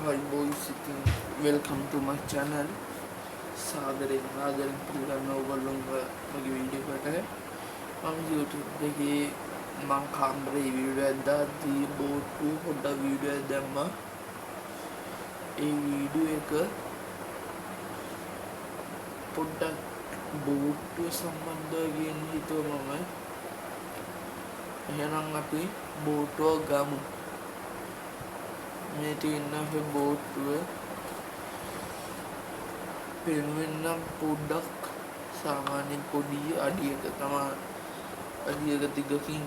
Hi boys, welcome to my channel. සාදරයෙන් ආදරයෙන් පිළිගන්න ඕගොල්ලෝ මගේ වීඩියෝ එකට. මම YouTube එකේ මම කාමරේ වීඩියෝ එකක් දාද්දී බෝට්ටු පොඩ්ඩක් වීඩියෝ එකක් දැම්මා. ඒ වීඩියෝ එක පොඩ්ඩක් බෝට්ටුව සම්බන්ධව කියන හිතුවා මම. එහෙනම් අපි බෝට්ටුව ගමු. මේ තියෙන අපේ බෝට්ටුව පෙන්වෙන්නම් පොඩ්ඩක් සාමාන්‍යයෙන් පොඩි අඩියක තමයි අඩියක දිගකින්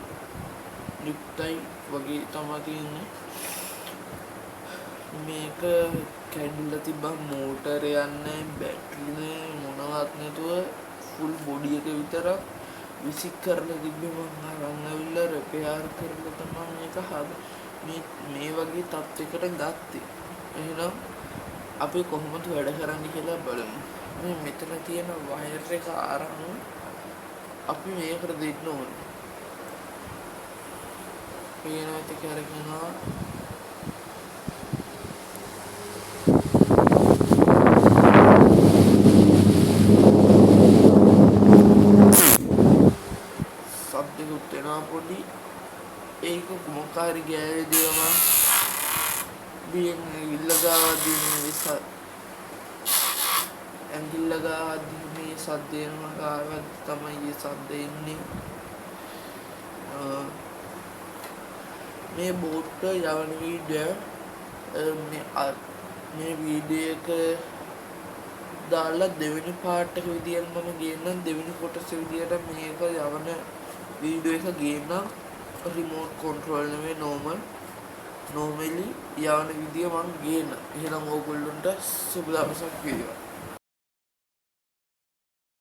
යුක්තයි වගේ තමයි තියෙන්නේ. මේක කැඩිලා තිබ්බා මෝටර යන්නේ බැටරි නේ මොනවත් නැතුව ෆුල් බොඩි එක විතරක් විසික් කරලා තිබ්බේ මම අරන් ආවිල්ලා රිපෙයාර් කරලා තමයි මේක මේ වගේ තත්යකට ගත්තේ. එහෙනම් අපි කොහොමද වැඩ කරන්නේ කියලා බලමු. මේ මෙතන තියෙන වයර් එක අරන් අපි මේකට දෙන්න ඕනේ. පේනවාද කියලා කියනවා. සබ්දෙකුත් වෙනවා පොඩි. ඒක මොකක් හරි ගෑවිදිවම ඉල්ලගාවදී මේ ඇඟිල්ලගාවදී මේ සද්දේම ගාවත් තමයි මේ සද්ද එන්නේ. මේ බෝට්ටුව යවන වීඩියෝ මේ වීඩියෝ එක දාලා දෙවෙනි පාර්ට් එක විදියට මම ගේන්නම්. දෙවෙනි කොටස විදියට මේක යවන වීඩියෝ එක ගේන්නම්. රිමෝට් කන්ට්‍රෝල් නෙමෙයි normally යවන විදිය මම ගේන්න. එහෙනම් ඕගොල්ලන්ට සුබ දවසක් වේවා.